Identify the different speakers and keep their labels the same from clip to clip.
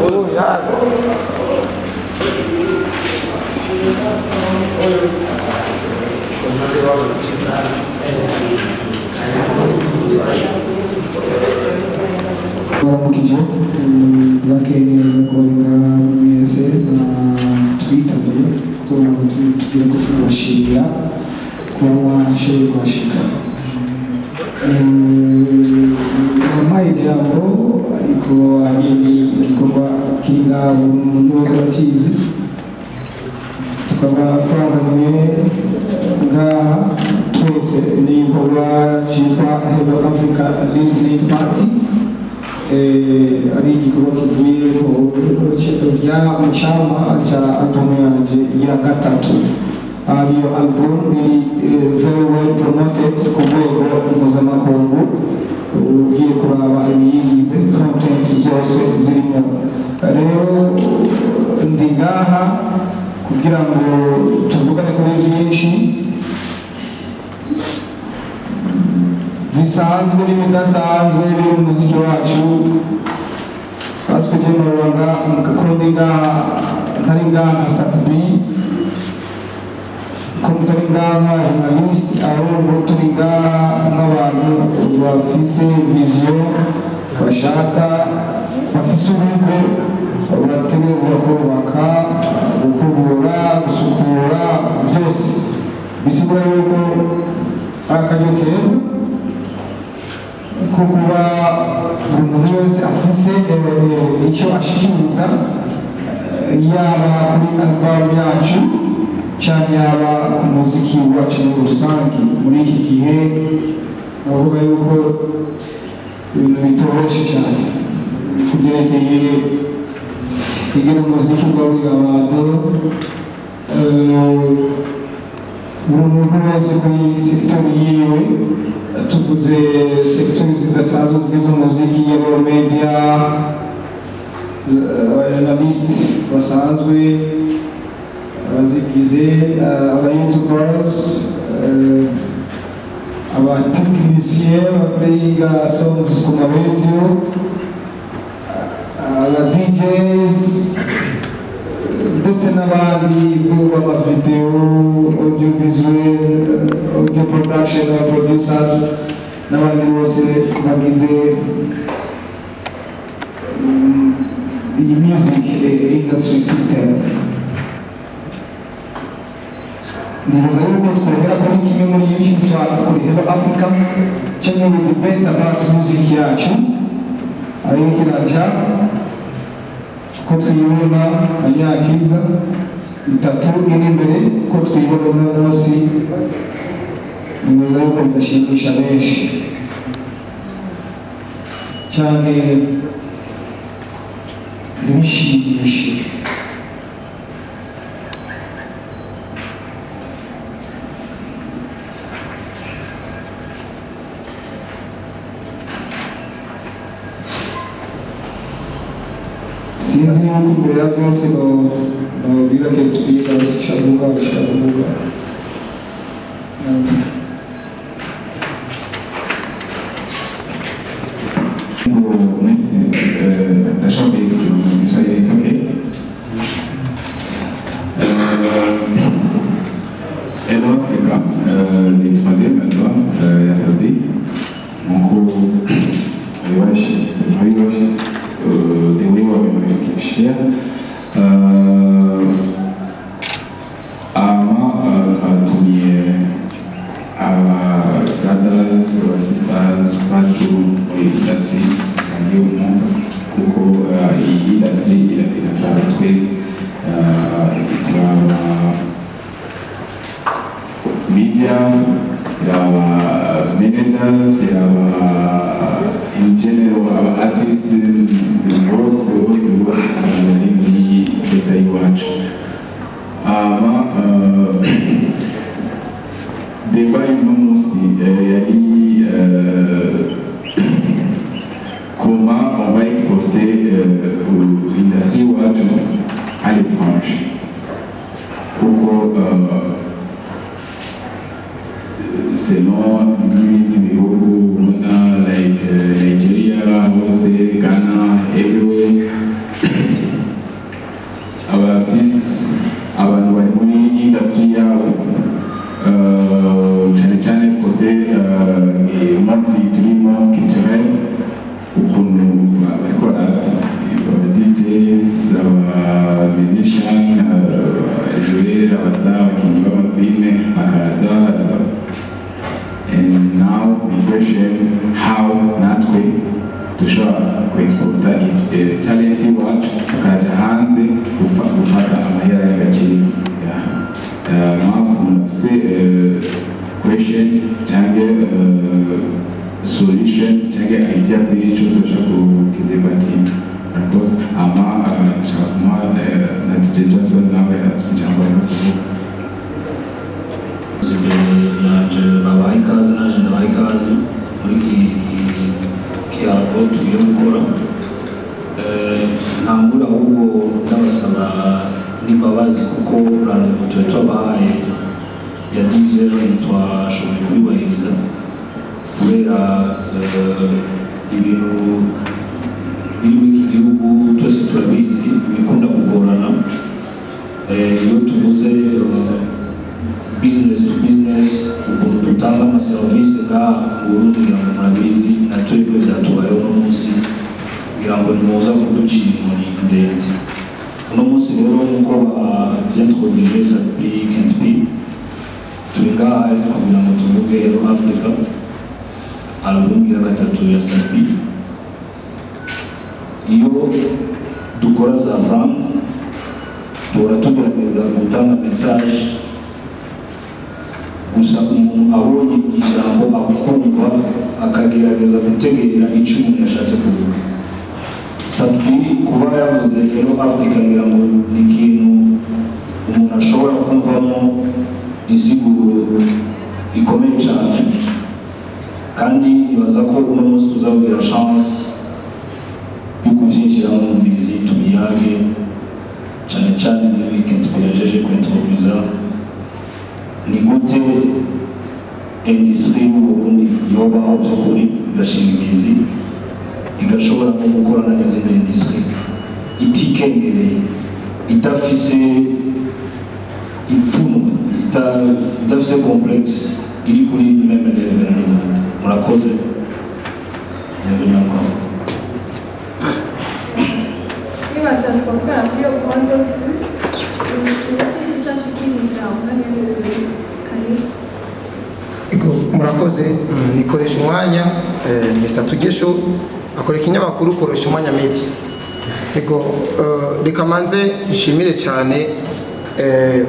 Speaker 1: Oh ya.
Speaker 2: Mukije bakenya kuringa mwese na twitabye tugira ko tubashimira kuba waje kubashika mamaye jambo ariko abindi igikorwa kinga umuntu wese bakizi tukaba twazanye ngaha twese n'igikorwa cyitwa Hello Africa Listening Party ari igikorwa kivuye rya mucama cya album yanjye ya gatatu ariyo album iri very well promoted ku rwego mpuzamakungu ugiye kuraba ibiyigize content zose zirimo rero ndi ngaha kugira ngo tuvugane kuri byinshi bisanzwe n'ibidasanzwe biri mu muziki wacu twatwije muranga mukakundi ntari ngaha nka Satbi ko mutari ngaha nk'abajournalist ahubwo turi ngaha nk'abantu bafise vision bashaka bafise urugo bategerezwa kubaka gukubura gusukura byose bisigura yuko akaryo keza kuba buri muntu wese afise icyo ashikiriza yaba kuri album yacu cyangwa yaba ku muziki wacu muri rusange muri iki gihe navuga yuko ibintu bitoroshye cyane kubyerekeye kugira umuziki ugaburira abantu buri muntu wese kuri sekiteri yiwe tuvuze sekiteri zidasanzwe z'umuziki yaba media abajournalist basanzwe abazigize aba-youtubers aba-technicien baplayinga songs ku ma-radio aba-DJs ndetse n'abandi b'amavideo audiovisuel audio production producers n'abandi bose bagize iyi music industry system nibaza yuko twahera kuri kimwe muri iyi nshingano kuri Hello Africa cyangwa we debate about music yacu ariyo kiraja ko twibona anyakiza bitatu iri imbere ko twibona uno munsi nibaza yuko bidashimisha benshi cyane bishimisha sinzi yuko imbere ya byose babwira ko twiga bashabuka
Speaker 3: ndashaka Kiswahili, it's okay. Hello Africa, le troisième album SLB. Donc, devo riuscire ama tratumie brothers sisters batu industry usangiye umuntu kuko iyi industry iratwara twese ituraba media yaba managers yaba in general aba artists bose bari muri sector y'iwacu deba y'uno munsi yari comment on va exporter l'industrie y'iwacu à l'étranger kuko selon n'ibindi bihugu ubona like Nigeria hose icyo dushaka kudebati rwose ama nshaka kumuha na DJ Jason nawe afite ijambo ari kuvuga
Speaker 1: yaje babaye ikaze naje ndabaye ikaze muri kiyago tugiye gukora ntangura ahubwo ndabasaba n'imbabazi kuko randevu tuba twabahaye ya 10 ntitwashoboye kubibahiriza kubera ibintu biri muri iki gihugu twese turabizi bikunda kugorana iyo tuvuze business to business ukuntu dutanga amaserivisi ngaha mu Burundi kugira ngo murabizi na twebwe byatubayeho uno munsi kugira ngo nimuza kuducira inkoni ndende uno munsi rero nk'uko babyatwogije Sapi Kent P turi ngaha kugira ngo tuvuge Hello Africa album ya gatatu ya Sapi iyo dukora za brand duhora tugerageza gutanga message gusa umuntu abonye ijambo akumva akagerageza gutegera icyo umuntu yashatse kuvuga Sapi kuba yavuze Hello Africa ngira ngo ni ikintu umuntu ashobora kumvamo insiguro ikomeye cyane kandi nibaza ko uno munsi tuzagira chance yo kuvyinjiramo mu bizi tubiyage cyane cyane muri weekend twajeje kwintroduza ni gute industry mu Burundi yobaho by'ukuri igashinga imizi igashobora no gukorana n'izindi industry itikengereye idafise ipfuno idafise complex iri kuri meme level n'izindi murakoze bienvenue encore
Speaker 4: Twavuga kuri iyo point of view ufite icyo ashikiriza umwanya w'ibirori
Speaker 2: murakoze nikoresha umwanya Mr. Tugesho akora ikinyamakuru ukoresha umwanya media reka manze nshimire cyane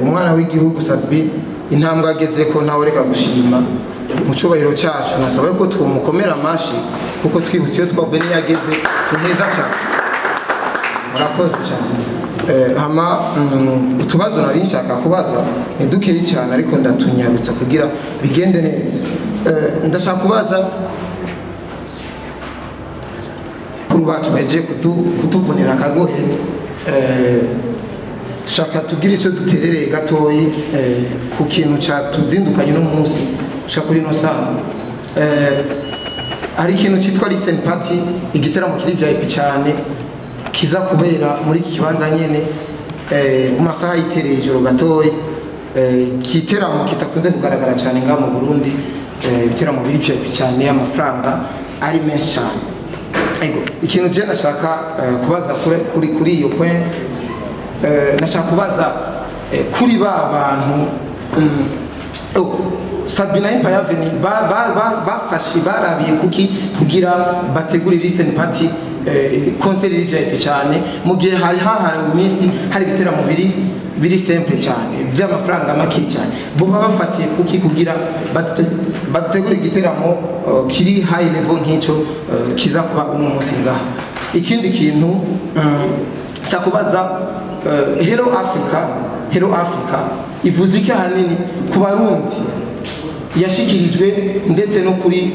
Speaker 2: umwana w'igihugu Sapi intambwe ageze ko ntawe reka gushima mu cyubahiro cyacu nasaba ko twumukomera amashi kuko twibutse iyo twabwe niyageze neza cyane murakoze cyane hama utubazo nari nshaka kubaza ntidukeye cyane ariko ndatunyarutsa kugira bigende neza ndashaka kubaza kuri bacu baje kutuvunira akagohe dushaka tugire icyo duterereye gatoyi ku kintu cyatuzindukanye no munsi ushaka kuri no saha hari ikintu cyitwa listen party igiteramo kiri VIP cyane kiza kubera muri iki kibanza nyene mu masaha yitereye ijoro gatoyi kiteramo kitakunze kugaragara cyane nga mu Burundi ibiteramo biri VIP cyane amafaranga ari menshi cyane ikintu je nashaka kubaza kuri iyo point nashaka kubaza kuri ba bantu Sabina Empire Avenue bafashe barabiye kuki kugira bategura listen party concert VIP cyane mu gihe hari hahari iminsi hari ibiteramo biri simple cyane by'amafaranga make cyane bo babafatiye kuki kugira bategura igiteramo kiri high level nk'icyo kiza kuba uno munsi ngaha ikindi kintu sakubaza Hello Africa ivuze iki hanini ku Barundi yashikirijwe ndetse no kuri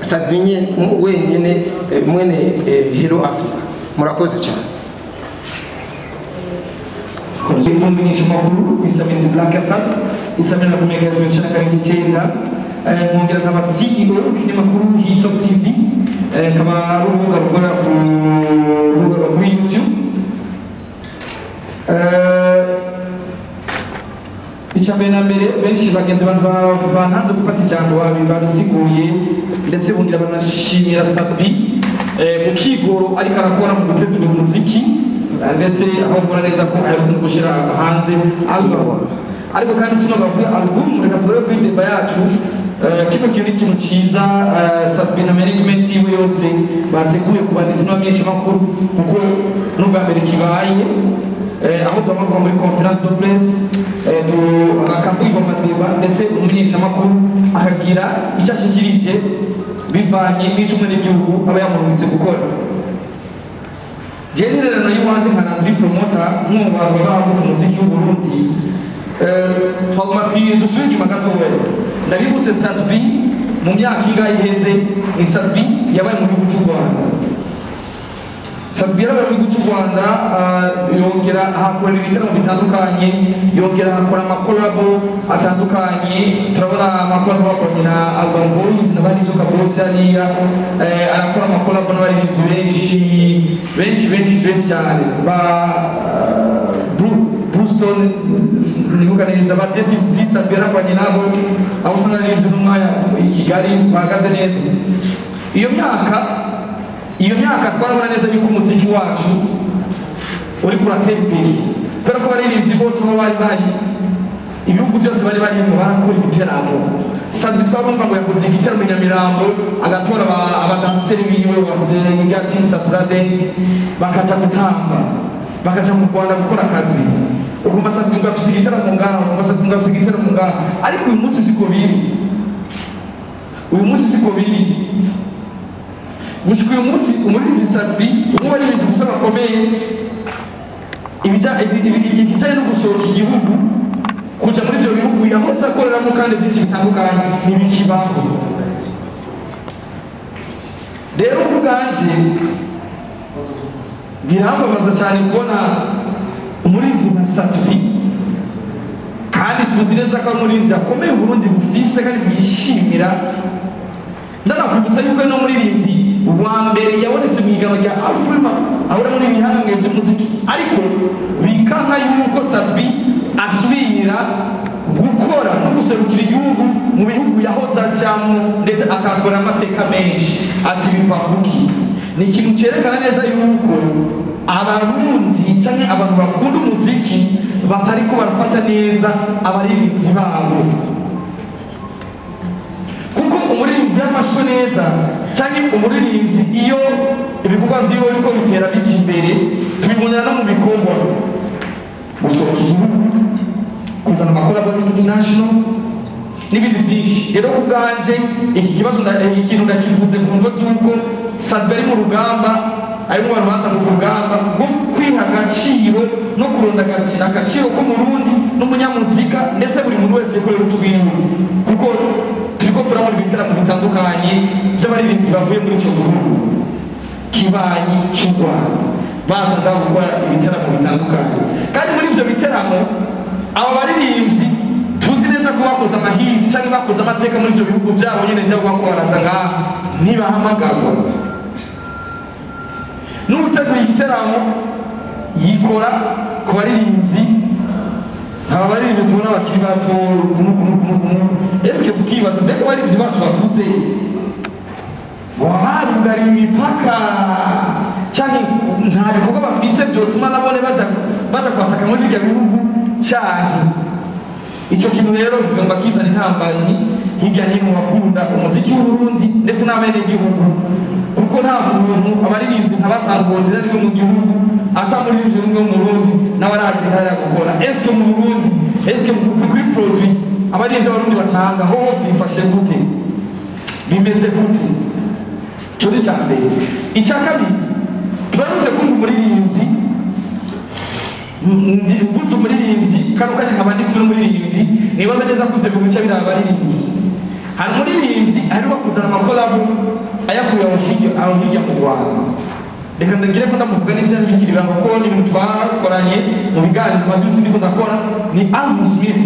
Speaker 2: Sabinye wenyene mwene Hello Africa murakoze cyane
Speaker 5: kumenyesha amakuru kwisamizi Black FM isamira na communication cyane kandi cyenda nkongera nkaba CEO w'ikinyamakuru Hitop TV kaba rubuga rukora kuri YouTube icyambere na mbere benshi bagenzi bantanze gufata ijambo babisiguye ndetse bongera banashimira Sapi mu kigoro ariko arakora mu guteza imbere umuziki ndetse aho mbona neza ko aherutse no gushyira hanze album ariko kandi sinoga kuri album reka turebe kuri ndemba yacu kino kintu ni ikintu cyiza Sapi na management yiwe yose bateguye kubanditsi n'abamenyesha makuru kuko n'ubwa mbere kibaye aho tumakuru muri conference de presse akavuga amadeba ndetse umumenyesha makuru akagira icyo ashikirije bivanye n'icumwe n'igihugu aba yamurungitse gukora. General na yuwanje nkana ndi promoter nk'ubantu bahagufu umuziki w'u Burundi twaguma dusubira inyuma gatoya. Ndabibutse Sat-B mu myaka ingahe iheze ni Sat-B yabaye mu gihugu cy'u Rwanda. Sat-B yabaye mu gihugu cy'u Rwanda yongera ahakorera ibitaramo bitandukanye, yongera ahakora amakolabo atandukanye. Turabona amakolabo bakoranye na Urban Boys n'abandi Soka Boys hariya, arakora amakolabo n'abaririmbyi benshi cyane ba Brewston nibuka neza ba Davis D Sat-B yarakoranye nabo, aho usanga aririmbye n'umwanya i Kigali bahagaze neza. Iyo myaka twarabona neza yuko umuziki wacu uri kuratera imbere, kubera ko abaririmbyi bose aho bari ibihugu byose bari barimo barakora ibiteramo. Sat-B twabumva ngo yakoze igiteramo i Nyamirambo, agatora abadanseri biwe basenga Team Satura Dance, bakaja gutamba, bakaja mu Rwanda gukora akazi. Ukumva Sat-B ngo afise igiteramo ngaho, ukumva Sat-B ngo afise igiteramo ngaho, ariko uyu munsi siko biri. Gushika uyu munsi umuririmbyi Sat-B umwe ari ibintu bisa bakomeye, ikijanye no gusohoka igihugu kuja muri ivyo bihugu yahoze akoreramo kandi byinshi bitandukanye ntibikibaho. Rero ubwanje birambabaza cyane kubona umuririmbyi nka Sat-B, kandi tuzi neza ko umuririmbyi akomeye Burundi bufise kandi bwishimira. Ndanakwibutsa yuko no muririmbyi wa mbere yabonetse mu igano rya Afrima ahora muri bihangange by'umuziki, ariko bikanka yuko Sat-B asubira gukora no guserukira igihugu mu bihugu yahoze acamo, ndetse akakora amateka menshi. Ati biva kuki? Ni ikintu cyerekana neza yuko abarundi canke abantu bakunda umuziki batariko barafata neza abaririmbyi babo, kuko umuririmbyi yafashwe neza canke umuririmbyi iyo ibikorwa vyiwe biriko bitera bija imbere tubibonera no mu bikorwa, gusohoka igihugu, kuzana amakolabo international n'ibindi byinshi. Rero ku bwanje iki kibazo ikintu ndakivuze ku mvo z'uko Sat-B ari mu rugamba, ari mu bantu batanga urugamba rwo kwiha agaciro no kuronda agaciro k'umurundi n'umunyamuzika, ndetse buri muntu wese yakorera utubintu, kuko turiko turabona ibiteramo bitandukanye by'abaririmbyi bavuye muri ico gihugu kibanyi cy'u Rwanda baza gukora ibiteramo bitandukanye. Kandi muri ivyo biteramo abo baririmbyi tuzi neza ko bakoze amahiti cyangwa bakoze amateka muri ivyo bihugu byabo nyene byabo bakora ngaha ntibahamagarwa. N'uteguye igiteramo yikora ku baririmbyi, aba baririmbyi tubona bakiri bato eske tukibaza mbega abaririmbyi bacu bakuze barugariye imipaka cyane nta bikorwa bafise byotuma nabone baja kwataka muri birya bihugu cyane. Ico kintu rero kigomba kizana intambanyi hirya n'ino bakunda umuziki w'u Burundi ndetse n'abenegihugu, kuko nta muntu abaririmbyi ntabatangozi ari mu gihugu atamuririmbyi umwe mu Burundi n'abaragenda ya gukora. Eske mu Burundi, eske kuri produit abaririmbyi b'abarundi batanga ho byifashe gute, bimeze gute? Cyo cyane. Icya kabiri turamutse kumva umuririmbyi mvuze umuririmbyi kanukanye nkabandi kumwe n'umuririmbyi nibaza neza kuze mu bice biraba abaririmbyi. Hari umuririmbyi ari wakuzana amakolabo ayakuye aho hirya mu Rwanda. Reka ndagire ko ndamuvuga neza bikiri banga ko ni ibintu twakoranye mu biganiro maze ibisi ndiko ndakora ni Alvin Smith.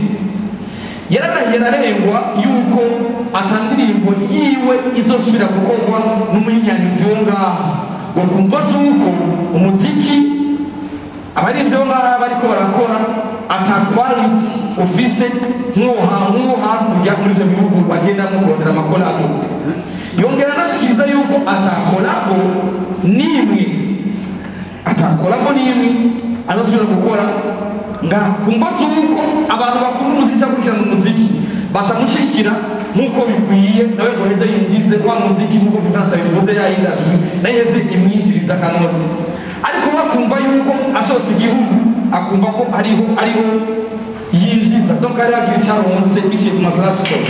Speaker 5: Yararengwa yuko atandirimbo yiwe izosubira gukorwa n'umuhinyanyuzi wo ngaha, ngo kumva zuko umuziki abaririmbyi bo ngaha bariko barakora ata quality ufise nk'uwo hakurya muri ivyo bihugu bagenda mukondera amakolabo. Yongera anashikiriza yuko atakolabo n'imwe azosubira gukora ngaha, kumva zuko abantu bakunda umuziki akurikirana umuziki batamushikira nk'uko bikwiye, nawe ngo heze yinjize wa muziki nk'uko Vivansa bivuze ya industry nayo heze imwinjiriza akanoti. Ariko bakumva yuko ashotse igihugu akumva ko ariho yinjiza, donc ari agira icyaronse biciye ku ma platform.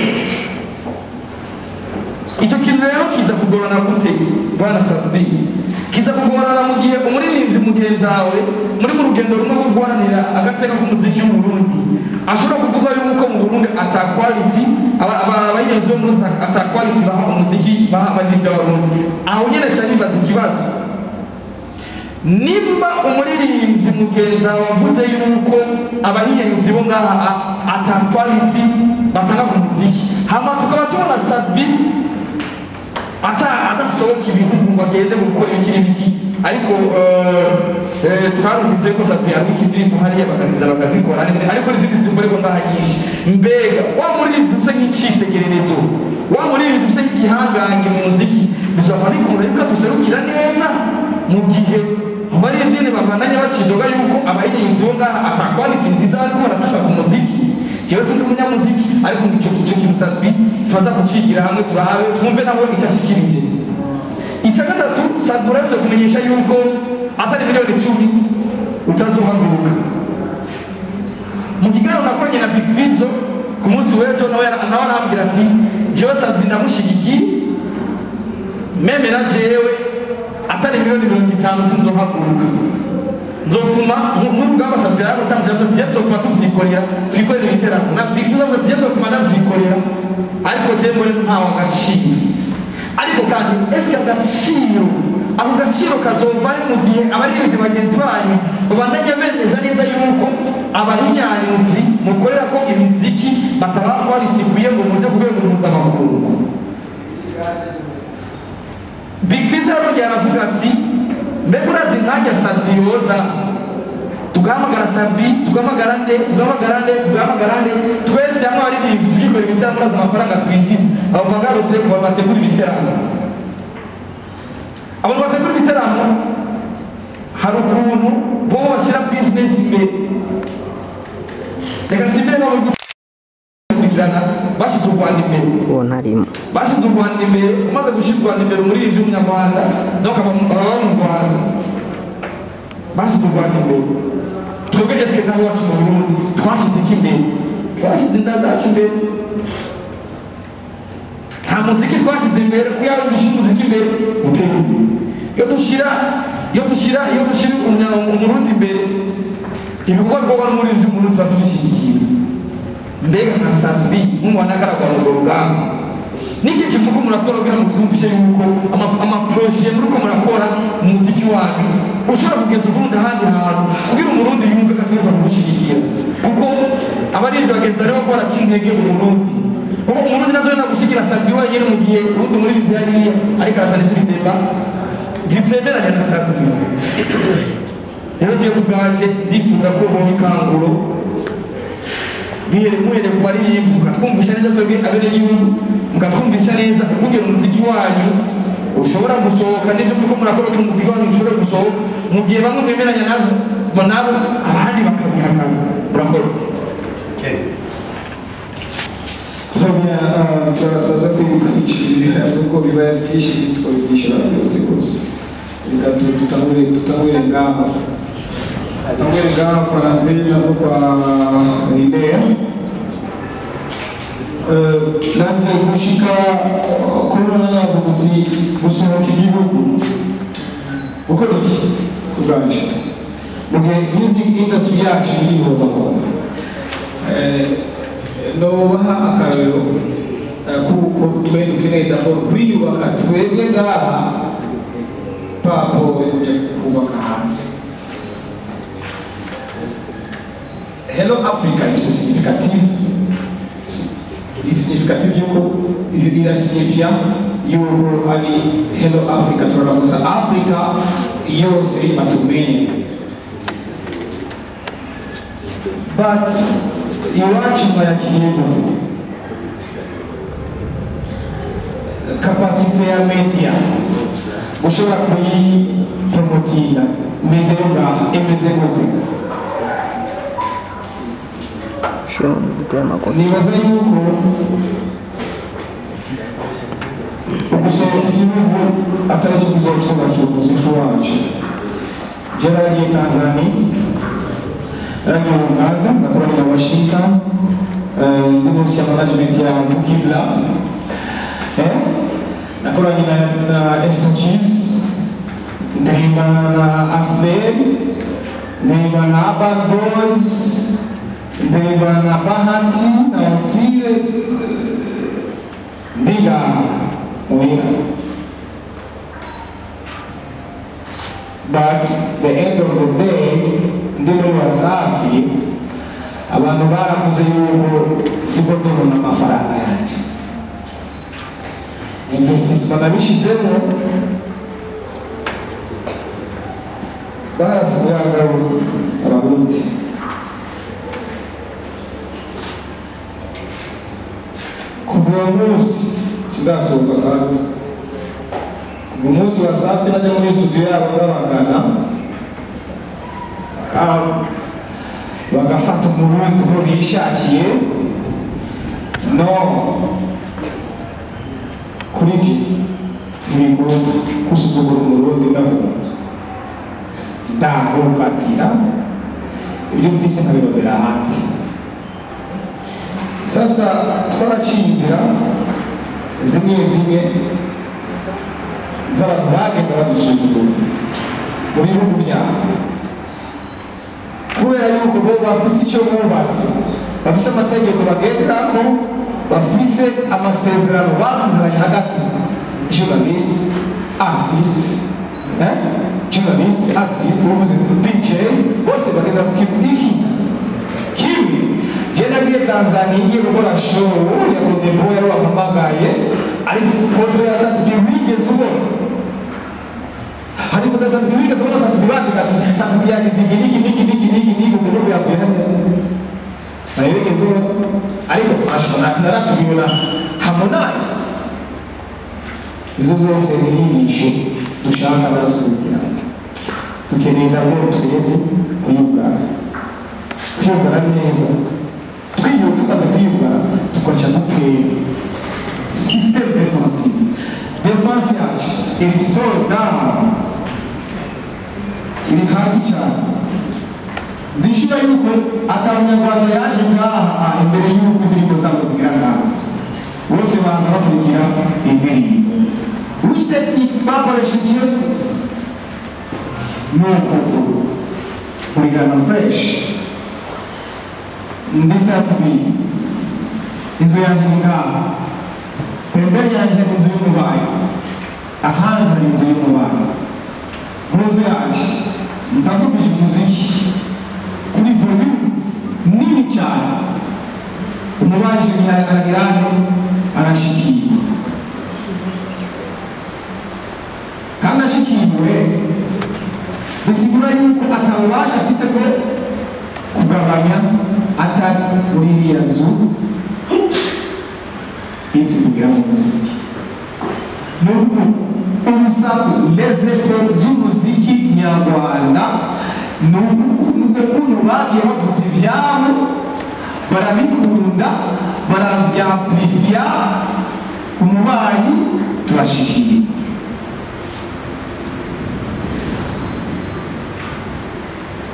Speaker 5: icyo kintu rero kiza kugorana gute bwana Sabi kiza kugorana mu gihe umuririmbyi mugenzi wawe muri mu rugendo rumwe rwo guharanira agateka k'umuziki w'u Burundi ashobora kuvuga yuko mu Burundi ata quality abayigenzi bo muri ata quality baha umuziki baha abaririmbyi b'Abarundi aho nyene cyane bibaza ikibazo nimba umuririmbyi mugenzi wawe wavuze yuko abahiyenzi bo ngaha ata quality batanga ku muziki hama tukaba tubona Sabi adasohoka ibihugu ngo agende gukora ibiki ariko twarumvise ko Sabi ari ikindi hariya bakazikora ariko n'izindi zikorerwa ngaha nyinshi mbega wa muririmbyi ufise nk'icitegererezo wa muririmbyi ufise nk'igihangange mu muziki bizava bikura yuko duserukira neza mu gihe bari vyene babandanya bacidoga yuko abahiyenzi bo ngaha ata quality nziza bariko baratanga ku muziki jewe sindi umunyamuziki ariko ico kintu Sabi tubaza kucigira hamwe turabe twumve nawe icashikirije icya gatatu Sabi uratse kumenyesha yuko atari miliyoni 10 utazohaguruka mu kiganiro nakoranye na Big Vizo ku munsi w'ejo nawe arambwira ati jewe Sabi ndamushigikiye meme na jewe atari miliyoni 50 sinzohaguruka nzofuma n'urugamba Sabi yaratangiye ati je tofuma tuvyikorera twikorera ibiterano na Big Vizo ati je tofuma ndavyikorera ariko je mbone ntawe agaciro ariko kandi ese agaciro ako gaciro kazova mu gihe abaririmbyi bagenzi banyu babandanya bemeza neza yuko abahinyanyuzi mukorera ko imiziki bataba quality kuye ngo muje kubera mpuzamakungu Big Vizo yaravuga ati mbega urazi ntajya Sabi yoza tugahamagara Sabi tugahamagara nde twese hamwe abaririmbyi tugikora ibiterano maze amafaranga twinjiza abo bagarutse kuba bategura ibiterano abantu bategura ibiterano hari ukuntu bo bashyira business imbere reka simbere nabo gukurikirana bashize u Rwanda imbere bashize u Rwanda imbere umaze gushyira u Rwanda imbere umuririmbyi w'umunyarwanda donc aba mu Rwanda bashize u Rwanda imbere twebwe ese naho wacu mu Burundi twashize iki imbere twashize inda zacu imbere nta muziki twashize imbere kuya dushyira umuziki imbere uteye iyo dushyira umurundi imbere ibikorwa bwo bari muri ibyo umuntu tuba tubishyigikiye mbega nka Sabi nk'umwana agaragara urwo rugamba niki kimuko murakora kugira ngo twumvishe yuko amaproje muri ko murakora umuziki wanyu ushobora kugeza ubundi ahandi hantu kugira umurundi yumve ko ateza kumushyigikira kuko abaririmbyi bagenzi barimo ko baracintege mu Burundi kuko umurundi nazo yenda gushyigikira Sabi wenyine mu gihe urundi muri ibyo yariya ariko aratana izindi deba zitemeranya na Sabi rero ngiye ku bwanjye ndifuza ko ubonye ikanguro muhere ku baririmbyi mukatwumvisha neza twebwe abenegihugu mukatwumvisha neza kugira umuziki wanyu ushobora gusohoka n'ibyo kuko murakora kugira umuziki wanyu ushobora gusohoka mu gihe bamwe bemeranya nabo abandi bakabihakana murakoze
Speaker 2: turaza kwibikira ibibazo ko bibaye byinshi twabigisha byose rwose reka tutangure ngaho kwa Andrea nabo kwa Idea nabwo gushika korona yavuze gusohoka igihugu gukora iki kubanje mu gihe music industry yacu iriho nobaha akarero kuko twe dukeneye d'abord kwiyubaka twebwe ngaha papo uje kubaka hanze Hello Africa is significative yuko irasignifia yuko ari Hello Africa turamuza Africa yose batumenye but iwacu mwakiriye gute capacity ya media ushobora kuyipromotinga media ngaha emeze gute nibaza yuko ugusohoka igihugu atari cyo kuzatwubakira umuziki wacu jaragiye Tanzania rangi Uganda nakorana na Washington ndi munsi ya management ya Bukivla nakoranye na Institutes, ndarimbana na Aslen, ndarimbana na Urban Boys, ndarimbana na Bahati na Otile, ndiga Mwina. But the end of the day, ndi muri Wasafi, abantu baravuze yuko ndiko ndabona amafaranga yanjye. Investissement nabishizemo barasigaga abarundi. Kuva uwo munsi sindasohoka kandi kuva umunsi Wasafi najya muri studio yabo ndabagana bagafata umurundi uko bishakiye. No, kuri iki ntibikunda gusuzugura umurundi ndagukatira ibyo ufise nkabirondera ahandi. Sasa twaraciye inzira zimwe z'abantu bagenda badusuzugura mu bihugu byabo kubera yuko bo bafise icyo bubatse, bafise amategeko bagenderako, bafise amasezerano basezeranye hagati journalist, artist, DJs, bose bagenda ku kintu kimwe. Je nagiye Tanzania ngiye gukora show ya Konde Boy yari wampamagaye, ari foto ya Sat-B wigeze ubona. Hari kuza Sat-B wigeze ubona Sat-B bandika ati Sat-B yagize niki umuntu yavuye hano. Nayigeze ubona ariko fashion naratubibona Harmonize. Izo zose ni inyigisho dushaka natwe kugira. Tukeneye ndabona twebwe kwiyugara neza. Twiyo tukaza kwiyugara tukoresha dutera system defensive. Defense yacu iri so down, iri hasi cyane. Ndishura yuko atamunyarwanda yaje ngaha imbere y'uko indirimbo zabo zigira ngaha bose baza bakurikira indirimbo. Which techniques bakoresheje nuko kurigana fresh. Ndetse atubi inzu yanjye ni ngaha, pembeni yanjye ni inzu y'umubayi, ahandi hari inzu y'umubayi. Mu nzu yanjye ndakubije umuziki kuri volume nini cyane. Umubayi icyo gihe aragira arashikiye, kandi ashikiwe bisigura yuko atabubasha afise ko kugabanya atari muri iriya nzu kugira mu muziki. Ni ukuvuga urusaku lezeko z'umuziki nyarwanda nuko kuntu bagiye bavuza ivyabo barabikunda baravyamplifia ku mubanyi turashikiye.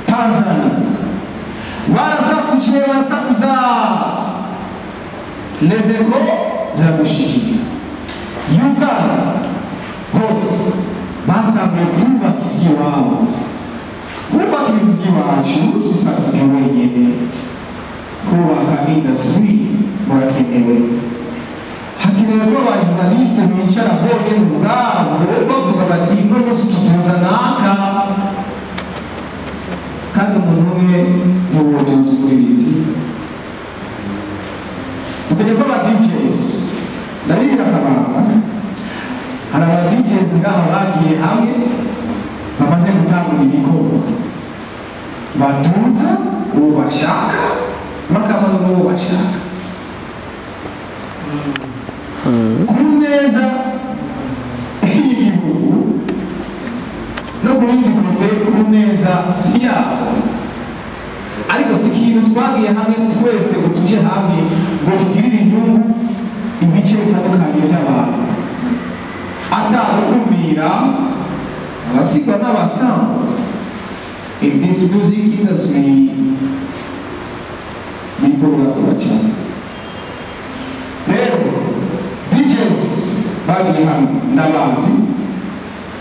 Speaker 2: Tanzania barasakuza lezeko ziradushikiye. Uganda hose batanguye kubaka iby'iwabo. Kubaka ibintu by'iwacu si Sat-B wenyine, kubaka industry murakenewe. Hakenewe ko abajournaliste bicara bonyine ubwabo bavuga bati no munsi tutunza naka, kandi umuntu umwe niwo tuzi kuri ibi. Dukeneye ko aba DJs ndabibira akabanga, hari aba DJs ngaha bagiye hamwe bamaze gutangura ibikorwa, batunza uwo bashaka bakabona uwo bashaka ku neza y'igihugu no ku yindi kote ku neza yabo. Ariko si ikintu twagiye hamwe twese ngo tuje hamwe ngo tugirire inyungu ibice bitandukanye by'abantu, atagukumira abasigwa n'abasanga. In this music industry bikorwa kuba cyane. Rero DJs bagiye hano ndabazi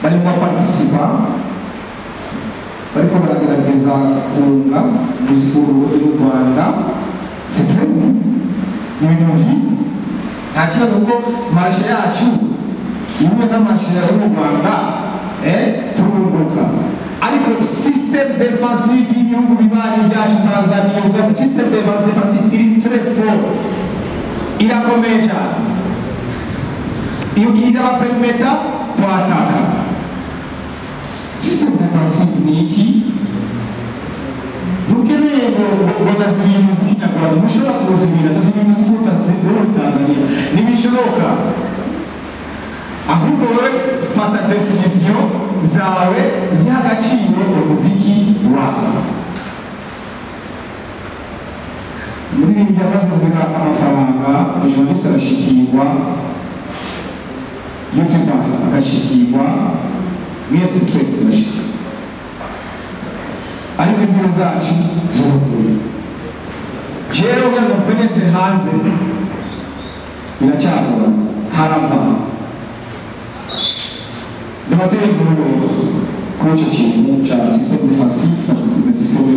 Speaker 2: barimo participa bariko baragerageza kunga muziki w'u Rwanda c'est très bon ni ibintu byiza nta kibazo kuko marshe yacu imwe n'amashe yo mu Rwanda turunguka ariko system defensive y'ibihugu bibanyi byacu Tanzania Uganda system defensive iri très fort irakomeye cyane iyo irabapermeta kuataka system defensive ni iki ntukeneye ngo ndazibira umuziki nyarwanda mushobora kuwuzibira ndazibira umuziki w'u Tanzania ntibishoboka ahubwo wowe fata decision zawe ziha agaciro umuziki wawe muri ibi byamaze kugira amafaranga journaliste arashikirwa youtuber agashikirwa mwese twese turashika ariko imbere zacu z'ubukuru jewe ngo penetre hanze biracyakora harava debattere kuri icyo kintu cya systeme defensive na systeme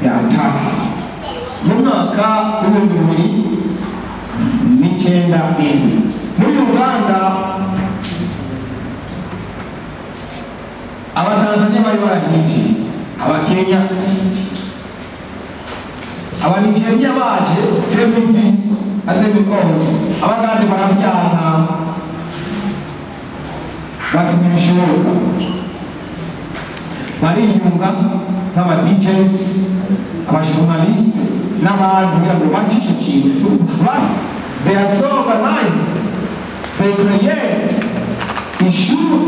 Speaker 2: ya attaque mu mwaka w'ibihumbi 2009 muri Uganda abatanzania bari barahinjiye abakenya abanigeria baje 2010 abagande barabyana bati ntibishoboka bariyunga nk'aba DJs abajournaliste n'abandi kugira ngo bace icyo kintu they are so organized they create issue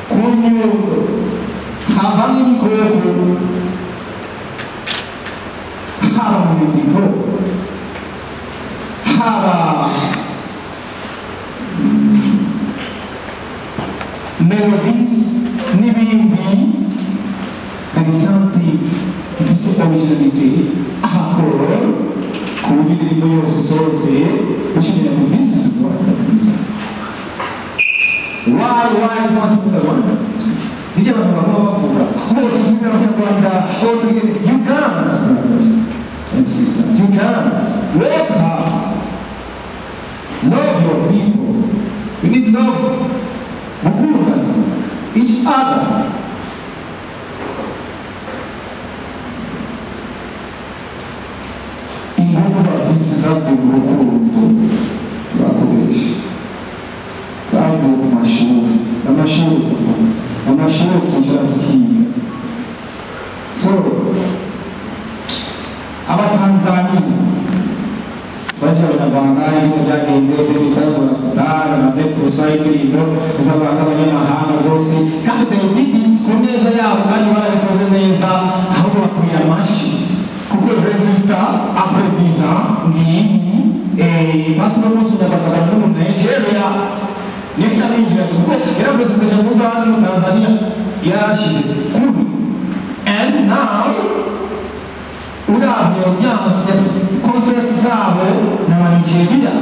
Speaker 2: ku nyundo havamo ibikoko haba mu bidiko haba melodies n'ibindi hari something ifise originality ahakora ku buryo indirimbo yose zose ushingira ati this is Rwanda music why do you want to put the Rwanda music nijye abantu bagomba bavuga tuzimira abanyarwanda you can't and sisters you can't work hard love your people you need love mukundana each other ingufu bafise zavuye mu rukundo bakoresha zavuye ku amashuri twicara tukiga so abatanzania baje abanyarwanda ibintu byagenze ibibazo barafutana na beprosa y'indirimbo z'abanyamahanga zose kandi they did it ku neza yabo kandi barabikoze neza ahubwo bakuye amashyi kuko resulta après 10 ans ngiyi basi no musu nyabagaba mu Nigeria niyo ninjira kuko era presentation mu Rwanda mu Tanzania yarashize kuri and now uravye audience concert zabo na Nigeria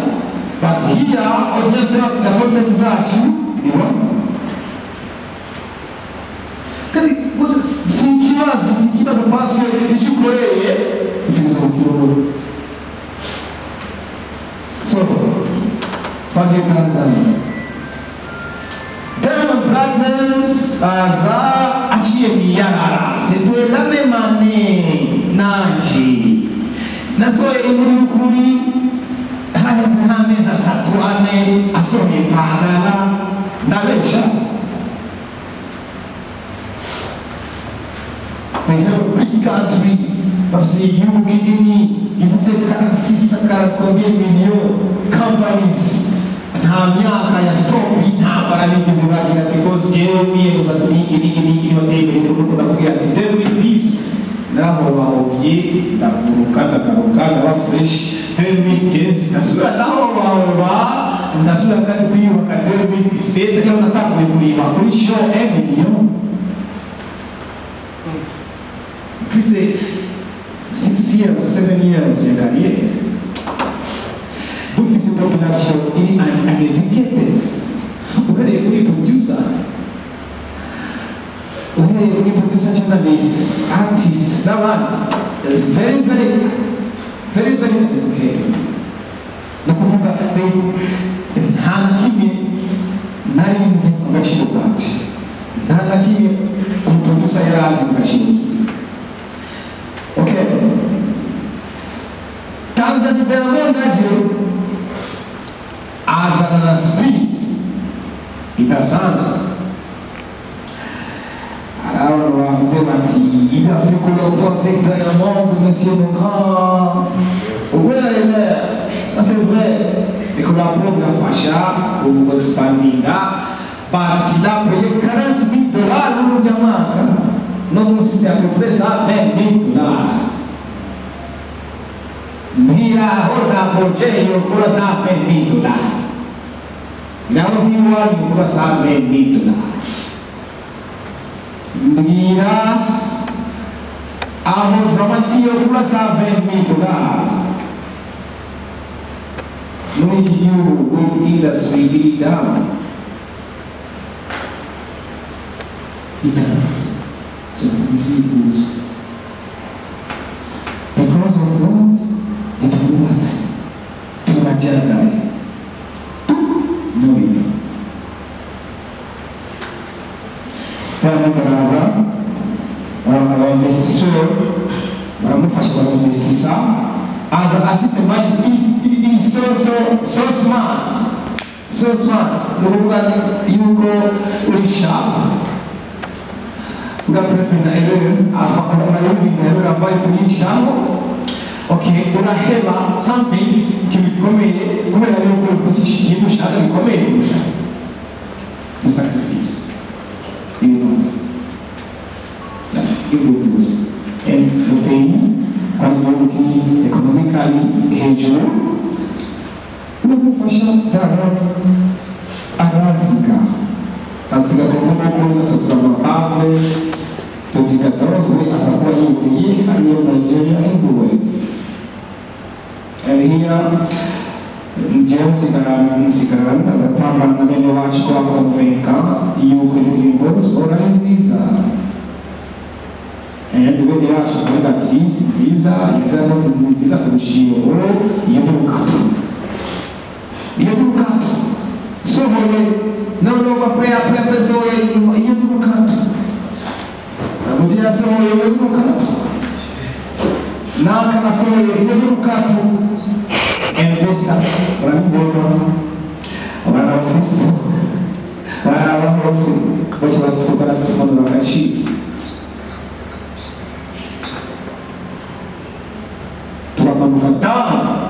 Speaker 2: but here audience ya concert zacu ni Rwanda kandi gusa sikibazo parce que ichukoreye utiza kukiro so page Tanzania Diamond Platnumz aza aciye miyara c'était la même année naji nasohoye inkuru y'ukuri haheze nk'amezi 3-4 asohoye Mpangala ndabesha they have a big country bafise igihugu kinini gifise 46-43 million companies nta myaka ya stop intambara nigeze bagira because jewe miye gusa niki bateye imbere kuko ndakubwira ati deal with this narahobahovye ndaguruka ndagaruka ndaba fresh 2015 ndasubira ndasubira kandi kwiyubaka 2017 rero natanguye kuriba kuri show Emilio twise 6 years 7 years ya carrière dufise population iri uneducated uhereye kuri producer journalists artists n'abandi is very uneducated no kuvuga nta na kimwe nari nzi mu gaciro kanje nta na kimwe umuproducer yari azi mu gaciro okay Tanzania Diamond aje azana spirit idasanzwe alors bavuze bati il a fait collaborer avec Diamond monsieur le grand ouais ça c'est vrai et collaborer avec la Fasha pour expandir but il a payé $40,000 no Jamaica non c'est à peu près ça $20,000 Mira hoda proje yo kula sa $20,000 na utiwa yo kula sa $20,000 Mira amo dramati yo kula sa $20,000 no you will industry be down you can't because of what itu buat tunajaga no hivyo kama baraza wanainvestiseur wanamufasha wanainvestisa as afisa mali in so smart nukuvuga yuko uri sharp unaprefera elewe afakana unayobi ambayo tulichamo okay unahema something kibikomeye kubera yuko ufasisha ikintu ushaka gikomeye ni sacrifice and looking quando economically hejuru unamufasha Diamond azika kwa kuna sotra mapave 2014 azakuwa yeye haliyo Nigeria anyway and here James Sikaranga agapamba na bene wacu kwa konvenka yuko indirimbo zora nziza and bene wacu kwa ati nziza yatanga nziza kurushiyo y'urukato sohole no kwa prayer sohole y'urukato abudia sohole y'urukato naka sohole y'urukato investor wana Facebook wana hose bose batubara tumanura agaciro turamanuka down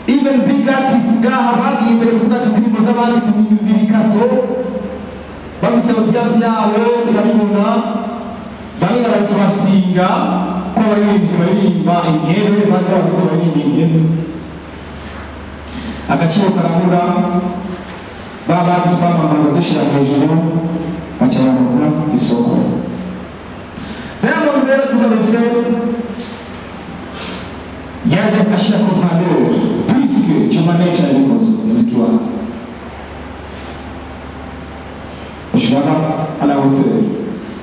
Speaker 2: even big artists gaha bagiye imbere kuvuga ati indirimbo z'abandi tubirikato bafise audience yabo birabibona bamwe baratrustinga ko baririmba inkere bandi baririmba agaciro karabura baba twamamaza dushira hejuru bacyabona isoko Diamond rero tugarutse yaje ashira ko valeur puisque tu manages muziki wako ushobora ala hauteur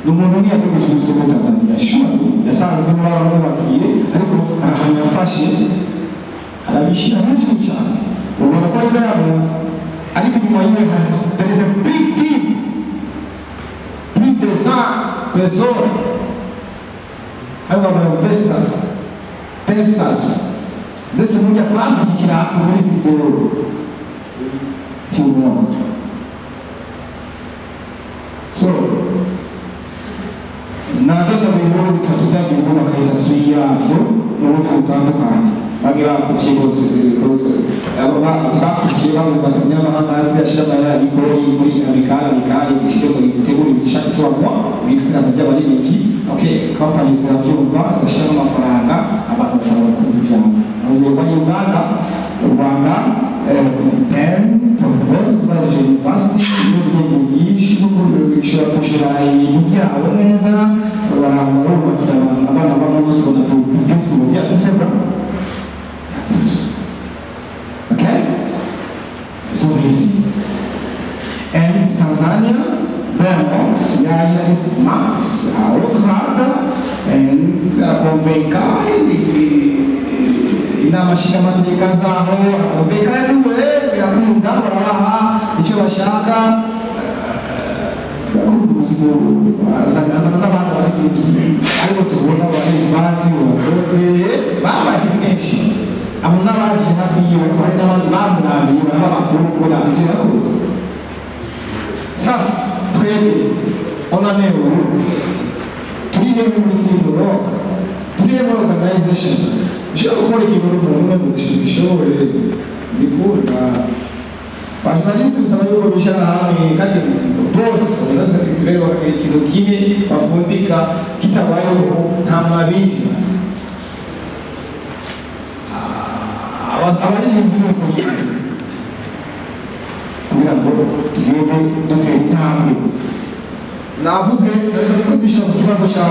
Speaker 2: n'umuntu ni yategereje muziki muri Tanzania shuri yasanze n'abantu bakiye ariko ahantu yafashe arabishira hejuru cyane ubona ko ari Diamond ariko nyuma yiwe there is a big team plus de 100 personnes aba investor Texas ndetse n'ujya kwambikira hato muri video timu so nadaga biboro bitatu byagiye kubaka industry yabyo n'ubundi butandukanye bagira kukigoze bakukiye bavuze bati nyamahanga hanze yashira amara ikori muri amikali gishire mu giteguro bishaka twabwa bikitira mu by'abaririmbyi okay companies zirabyumva zashira amafaranga abantu bakaba kumvira avuze ko Uganda Rwanda Tombos baje university n'ibindi byinshi bishobora kushira ibintu byabo neza barabakira abana b'amusto na publicity byafise okay Tanzania, Vermont, yaje ari smart, arokada, arakonvenka inama nshingamateka zaho, arakonvenka niwe birakunda barabaha icyo bashaka, azana n'abandi bari ariko tubona bari bandi bakode babaye benshi abo n'abaje hafi yiwe hari n'abandi bamunaniye bakuru kubona ivyo yakoze. Sasa twebwe onaneho turihe muri team rock, turihe muri organization ushobora gukora ikintu n'umuntu umwe gishobore bikunda abajournaliste bisaba yuko bishara hamwe kandi bose baraza turere bakagira ikintu kimwe bafundika kitabayeho nta mwabinjira abari n'ibintu kugira ngo tugende dutera intambwe. Navuze ko bishobora ku kibazo cya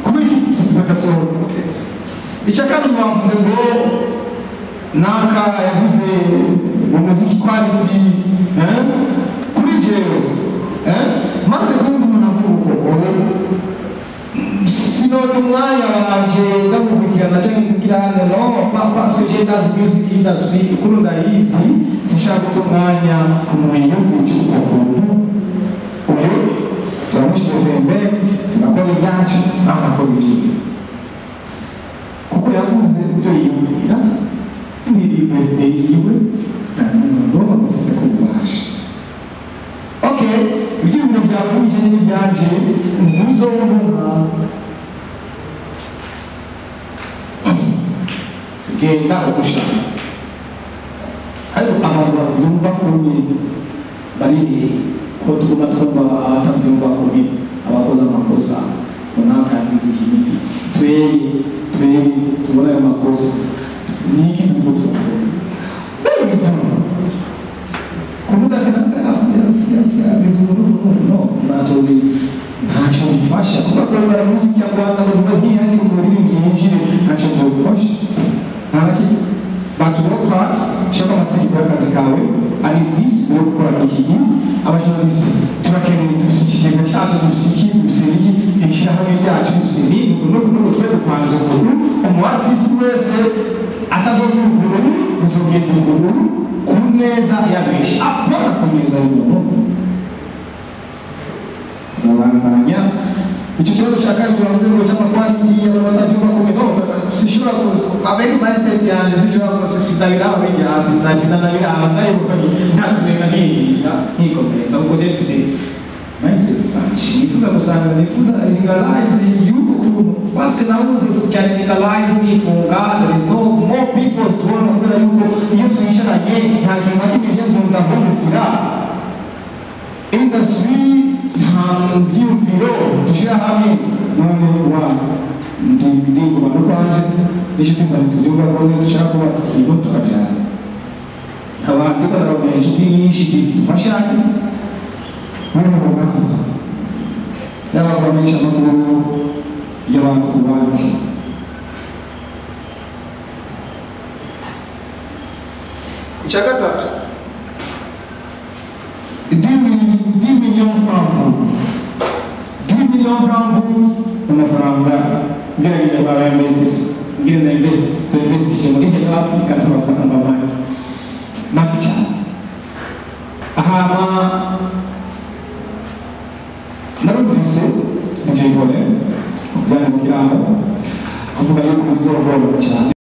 Speaker 2: kubera iki sitification icya kabiri bavuze ngo naka yavuze umuziki quality kuri jewe maze kumva umuntu avuga uko sinota umwanya wanje ndamukurikirana cyangwa kugira no parce que j'ai dans music industry kuri ndayizi zishaka umwanya kumenya uvuga ukuntu uyu turamushyize imbere tugakora ibyacu akakora ibyiwe kuko yavuze ibyo yiyumvira ni liberté yiwe no bamuvuze ko ubasha. Okay, ibyibiro byakurije n'ibyanje ntuzobona genda ugushaka ariko abantu bavyumva kumwe bari ko tuguma twumva atabyumva kumwe abakoze amakosa runaka yagize ikintu twebwe tubona ayo makosa niki turiko turakora kuvuga ati ageze umuntu no ntacyo bifasha kuba kurwara muziki ya Rwanda ngo niba ntihari umuririmbyi yinjire ntacyo bifasha ntabaki but work hard shaka amategeko y'akazi kawe ari this wo gukora iki abajournaliste turakeneye dufise ikigega cyacu dufise iki ishyirahamwe ryacu dufise nuko twe dupanze umuntu umu artist wese atazogira ubururu uzogenda ubururu ku neza ya benshi apana ku neza y'umuntu. Turabandanya icyo kibazo cya kabiri bavuze ngo cy'amakwaliti abantu batabyumva kumwe no sishobora abari mindset yanjye sishobora kusitabira ababiri hasi ntasinanabira abandayibuka ntatureka nkikomereza kuko je bise mindset zanje nifuza gusanga nifuza legalize yuko kuntu parce que nawe unze cyane legalize nifunga there is no more people tubona kubera yuko iyo twisharanye nta kintu na kimwe je ndahumukira industry nta byumviro dushyira hamwe none wa ndingo bano kwanje inshuti zawe tubyumva ko dushaka kubaka ikintu tukajyana abandi barabona inshuti nyinshi dufashanye muri mu rugamba y'abagwamisha amakuru y'abantu ku bandi. Icya gatatu 10 millions francs amafaranga ngerageje baba investisi muri Hello Africa n'amafaranga mayo makica ahama narumvise DJ Pole kugira ngo kuvuga yuko bizogora cyane